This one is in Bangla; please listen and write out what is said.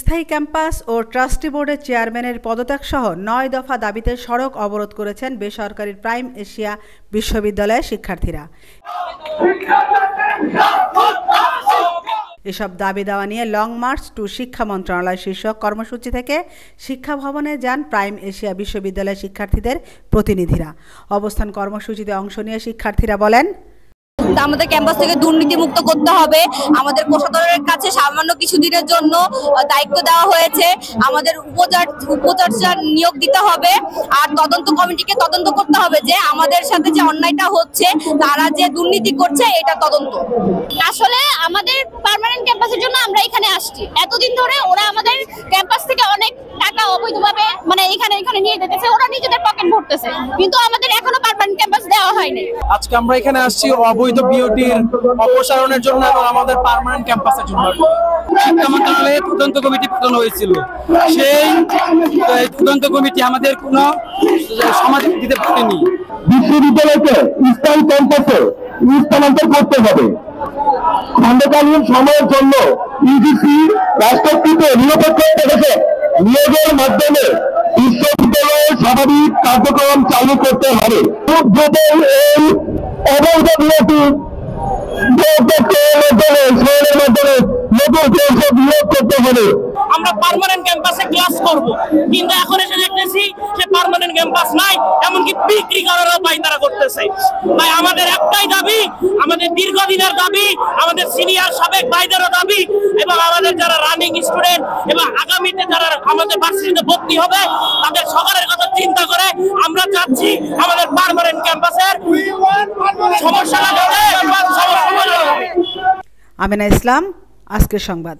স্থায়ী ক্যাম্পাস ও ট্রাস্টি বোর্ডের চেয়ারম্যানের পদত্যাগ সহ ৯ দফা দাবিতে সড়ক অবরোধ করেছেন বেসরকারি প্রাইম এশিয়া বিশ্ববিদ্যালয়ের শিক্ষার্থীরা। এসব দাবি দেওয়া নিয়ে লং মার্চ টু শিক্ষা মন্ত্রণালয় শীর্ষক কর্মসূচি থেকে শিক্ষা ভবনে যান প্রাইম এশিয়া বিশ্ববিদ্যালয়ের শিক্ষার্থীদের প্রতিনিধিরা। অবস্থান কর্মসূচিতে অংশ নিয়ে শিক্ষার্থীরা বলেন, আমাদের ক্যাম্পাস থেকে দুর্নীতিমুক্ত করতে হবে। আমাদের কোষাধ্যক্ষের কাছে সামান্য কিছুদিনের জন্য দায়িত্ব দেওয়া হয়েছে। আমাদের উপাচার্য নিয়োগ দিতে হবে, আর তদন্ত কমিটিকে তদন্ত করতে হবে যে আমাদের সাথে যে অন্যায়টা হচ্ছে, তারা যে দুর্নীতি করছে এটা তদন্ত। আসলে আমাদের পার্মানেন্ট ক্যাম্পাসের জন্য আমরা এখানে আসছি। এতদিন ধরে ওরা আমাদের ক্যাম্পাস থেকে অনেক টাকা অবৈধভাবে এখানে নিয়ে যেতেছে, ওরা নিজেদের পকেট ভরতেছে, কিন্তু আমাদের এখনো পার্মানেন্ট ক্যাম্পাস দেওয়া হয়নি। আজকে আমরা এখানে আসছি অবৈধ বিওটির অপসারণের জন্য এবং আমাদের পার্মানেন্ট ক্যাম্পাসের জন্য। শিক্ষা মন্ত্রণালয়ে তদন্ত কমিটি গঠন হয়েছিল, সেই তদন্ত কমিটি আমাদের কোনো সমাধান দিতে পারেনি। বিশ্ববিদ্যালয়কে স্থায়ী ক্যাম্পাসে স্থানান্তর করতে হবে। খণ্ডকালীন সময়ের জন্য ইউজিসি রাষ্ট্রকৃত নিরপেক্ষ থেকে নিয়োগের মাধ্যমে বিশ্ববিদ্যালয়ের স্বাভাবিক কার্যক্রম চালু করতে হবে। এই অবৈধ বিরতি নিয়োগ করতে হবে। আমরা পার্মানেন্ট ক্যাম্পাসে ক্লাস করব, কিন্তু এখন এসে দেখতেছি সে পার্মানেন্ট ক্যাম্পাস নাই, এমনকি বিক্রি করারও পায়তারা করতেছে। তাই আমাদের একটাই দাবি, আমাদের দীর্ঘদিনের দাবি, আমাদের সিনিয়র সাবেক ভাইদেরও দাবি, এবং আমাদের যারা রানিং স্টুডেন্ট এবং আগামীতে যারা আমাদের ভার্সিটিতে ভর্তি হবে তাদের সকলের কথা চিন্তা করে আমরা চাচ্ছি আমাদের পার্মানেন্ট ক্যাম্পাসের সমস্যা। আমিনা ইসলাম, আজকের সংবাদ।